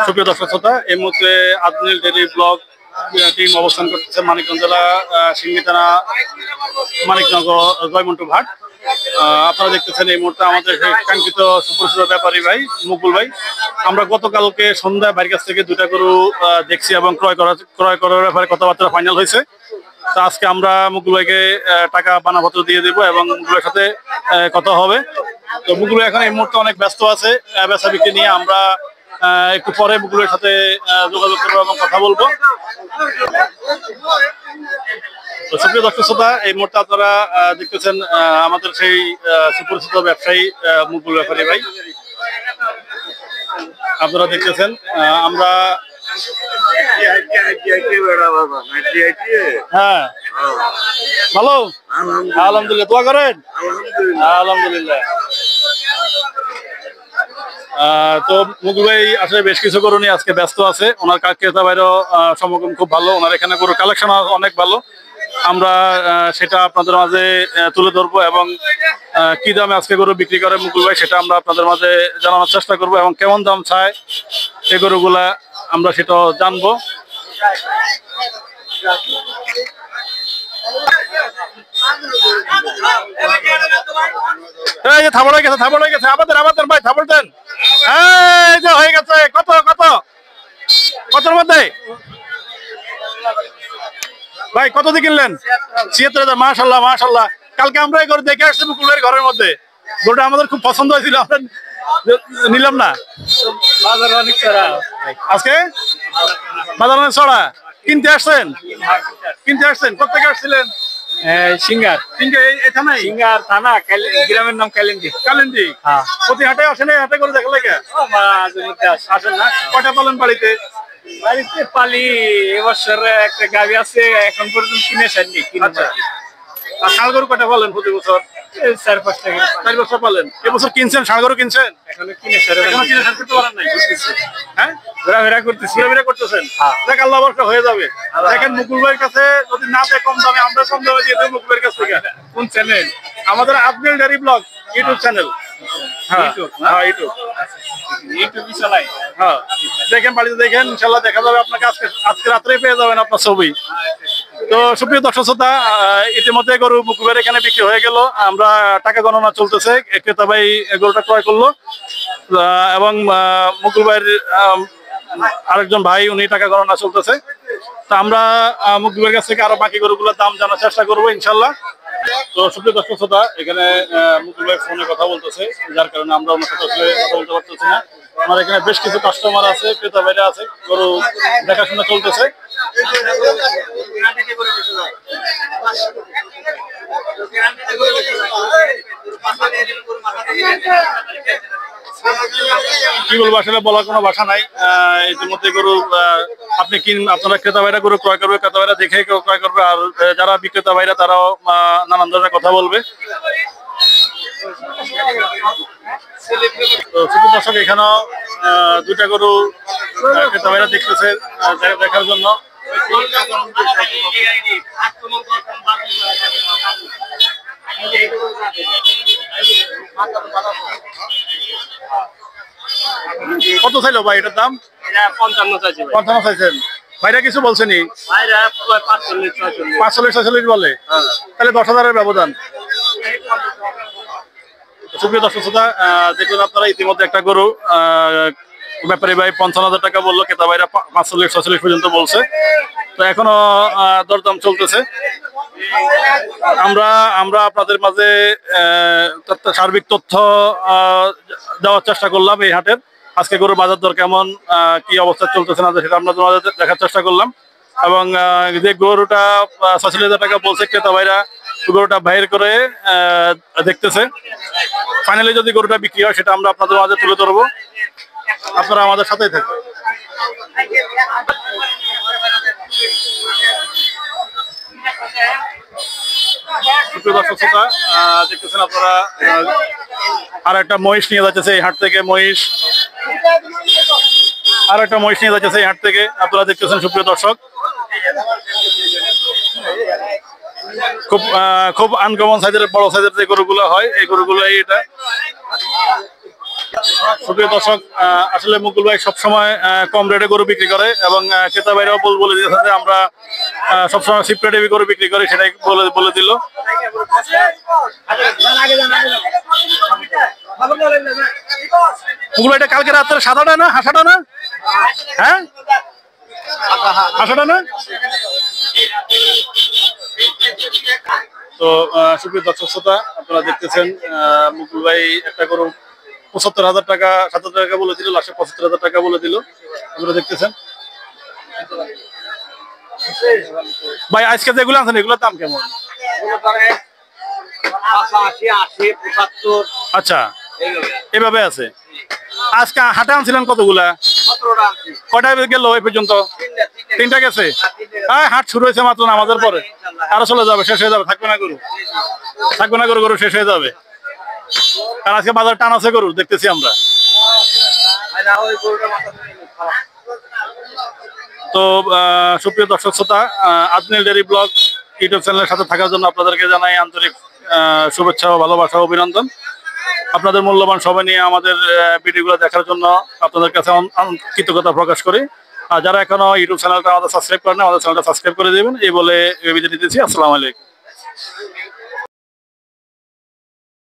সুপ্রিয় দর্শক শ্রোতা, এই মুহূর্তে আদনিল ডেইরি ব্লগ টিম অবস্থান করতেছে মানিকগঞ্জ জেলা সিংড়ি থানা মানিকনগর জয়মন্টু ঘাট। আপনারা দেখতেছেন এই মুহূর্তে আমাদের কাঙ্ক্ষিত সুপরিচিত ব্যাপারী ভাই মুকুল ভাই। আমরা গতকালকে সন্ধ্যায় বাড়ির কাছ থেকে 2টা গরু দেখছি এবং ক্রয় করার ব্যাপারে কথাবার্তা ফাইনাল হয়েছে। তো আজকে আমরা মুকুল ভাইকে টাকা বানাপত্র দিয়ে দেবো এবং মুকুলের সাথে কথা হবে। তো মুকুল ভাই এখন এই মুহূর্তে অনেক ব্যস্ত আছে বেচা বিক্রি নিয়ে। আমরা একটু পরে মুকুলের সাথে যোগাযোগ করবো এবং কথা বলবো। তো সুপ্রিয় দর্শক শ্রোতা, এই মুহূর্তে আপনারা দেখতেছেন আমাদের সেই সুপরিচিত ব্যবসায়ী মুকুল ব্যাপারী ভাই। আপনারা দেখতেছেন আমরা হ্যাঁ ভালো আলহামদুলিল্লাহ, দোয়া করেন। আলহামদুলিল্লাহ। তো মুকুল ভাই আসলে বেশ কিছু গরু নিয়ে আজকে ব্যস্ত আছে। ওনার ক্রেতা ভাইরও সমাগম খুব ভালো, ওনার এখানে গরু কালেকশন অনেক ভালো। আমরা সেটা আপনাদের মাঝে তুলে ধরবো এবং কি দামে আজকে গরু বিক্রি করে মুকুল ভাই সেটা আমরা আপনাদের মাঝে জানানোর চেষ্টা করবো এবং কেমন দাম চায় এই গরুগুলা আমরা সেটাও জানবো। এই যে থাবড় হয়ে গেছে আমাদের ভাই থাবড় দেন। এই যে হয়ে গেছে কতর মধ্যে ভাই কত দিয়ে কিনলেন? ৭৬,০০০। মাশাআল্লাহ। কালকে আমরা এই গরু দেখে আসছি মুকুলের ঘরের মধ্যে। গরুটা আমাদের খুব পছন্দ হয়েছিল, আমরা নিলাম না। আজকে বাজার অনেক চড়া। কিনতে আসছেন? কোথেকে আসছিলেন? সিঙ্গার থানা, গ্রামের নাম কালিন্দি। প্রতি হাটে আসেন? হাটে করে দেখা লাগে আসেন না? কটা পালেন বাড়িতে? পালি এবছর একটা গাড়ি আছে, এখন পর্যন্ত কিনে সারিনি। আচ্ছা, আর ষাঁড় গরু কটা পালেন প্রতি বছর? ৪-৫টা। ৪ বছর পালেন। এবছর কিনছেন? ষাঁড় গরু কিনছেন? এখনো কিনে করতে পারেন নাই? হ্যাঁ, ঘোরাফেরা করতেছেন। দেখ আল্লাহ বর্ষা হয়ে যাবে। দেখেন মুকুল ভাইয়ের কাছে যদি না দেয় কম দামে, আমরা কম দামে দিয়ে দেবো মুকুল ভাইয়ের কাছ থেকে। কোন চ্যানেল? আমাদের আদনিল ডেইরি ব্লগ ইউটিউব চ্যানেল। দেখেন বাড়িতে দেখেন, ইনশাল্লাহ দেখা যাবে আপনাকে। আজকে রাত্রে পেয়ে যাবেন আপনার ছবি। তো সুপ্রিয় দর্শক শ্রোতা, ইতিমধ্যে গরু মুকুল ভাইয়ের এখানে বিক্রি হয়ে গেল। আমরা টাকা গণনা চলতেছে। ক্রেতা ভাই গরুটা ক্রয় করলো এবং মুকুল ভাইয়ের আরেকজন ভাই উনি টাকা গণনা চলতেছে। তা আমরা মুকুল ভাইয়ের কাছ থেকে আরো বাকি গরুগুলোর দাম জানার চেষ্টা করবো ইনশাল্লাহ। তো সুপ্রিয় দর্শক শ্রোতা, এখানে মুকুল ভাই ফোনে কথা বলতেছে, যার কারণে আমরা ওনার সাথে আসলে কথা বলতে পারতেছি না। আমার এখানে বেশ কিছু কাস্টমার আছে, ক্রেতা ভাইরা আছে, গরু দেখাশোনা চলতেছে। কি বলবো, আসলে বলার কোনো ভাষা নাই। ইতিমধ্যে গরু আপনারা ক্রেতা ভাইরা গরু ক্রয় করবে, ক্রেতা ভাইরা দেখে ক্রয় করবে, আর যারা বিক্রেতা ভাইরা তারাও নানান ধরনের কথা বলবে। তো শুধু দর্শক এখানেও 2টা গরু ক্রেতা ভাইরা দেখতেছে দেখার জন্য। কত চাইলো ভাই এটার দাম? ৫৫ চাইছেন। ভাইরা কিছু বলছেনি? ৪৫-৪৬ বলে। তাহলে ১০,০০০-এর ব্যবধান। সুপ্রিয় দর্শক শ্রোতা, দেখুন আপনারা ইতিমধ্যে একটা গরু ব্যাপারী ভাই ৫৫,০০০ টাকা বললো, ক্রেতা ভাইরা ৪৫-৪৬ পর্যন্ত বলছে। তো এখনো দরদাম চলতেছে। আমরা আপনাদের মাঝে সার্বিক তথ্য দেওয়ার চেষ্টা করলাম এই হাটের। আজকে গরুর বাজার দর কেমন, কি অবস্থা চলতেছে না সেটা আমরা দেখার চেষ্টা করলাম। এবং যে গরুটা ৪৬,০০০ টাকা বলছে ক্রেতা ভাইরা, গরুটা বাইর করে দেখতেছে। ফাইনালি যদি গরুটা বিক্রি হয় সেটা আমরা আপনাদের মাঝে তুলে ধরবো। আপনারা আমাদের সাথেই থাকবেন। দর্শক শ্রোতা, দেখতেছেন আপনারা আর একটা মহিষ নিয়ে যাচ্ছে এই হাট থেকে। আপনারা দেখতেছেন সুপ্রিয় দর্শক, খুব আনকমন সাইজের বড় সাইজের যে গরুগুলো হয় এই গরুগুলো এটা। সুপ্রিয় দর্শক, আসলে মুকুল ভাই সবসময় কম রেটে গরু বিক্রি করে এবং ক্রেতা ভাইরাও বলে দিয়েছে যে আমরা সবসময় চিপ রেটে গরু বিক্রি করি, সেটাই বলে দিল। মুকুল ভাই, এটা কালকে রাত্রে সাদাটা না হাসাটা না? হ্যাঁ, হাসাটা না? তো সুপ্রিয় দর্শক শ্রোতা, আপনারা দেখতেছেন মুকুল ভাই একটা গরু ৭৫,০০০ টাকা ৭৭ টাকা বলে দিল, লাস্টে ৭৫,০০০ টাকা বলে দিল। আপনারা দেখতেছেন ভাই, আজকে যেগুলো আছেন এগুলোর দাম কেমন? আচ্ছা, এভাবে আছে। আজকে হাটে আনছিলেন কতগুলা? কয়টায় গেল এই পর্যন্ত? 3টা গেছে। হ্যাঁ, হাট শুরু হয়েছে মাত্র নামাজের পরে, আরো চলে যাবে, শেষ হয়ে যাবে। থাকবে না গরু, থাকবে না গরু, গরু শেষ হয়ে যাবে। কারণ আজকে বাজার টান আছে গরুর, দেখতেছি আমরা। তো সুপ্রিয় দর্শক শ্রোতা, আজমিল ডেইরি ব্লগ ইউটিউব চ্যানেলের সাথে থাকার জন্য আপনাদেরকে জানাই আন্তরিক শুভেচ্ছা ও ভালোবাসা, অভিনন্দন। আপনাদের মূল্যবান সময় নিয়ে আমাদের ভিডিওগুলো দেখার জন্য আপনাদের কাছে কৃতজ্ঞতা প্রকাশ করি। আর যারা এখনো ইউটিউব চ্যানেলটা আমাদের সাবস্ক্রাইব করেন, আমাদের চ্যানেলটা সাবস্ক্রাইব করে দেবেন এই বলে বিদায় নিতেছি। আসসালামু আলাইকুম।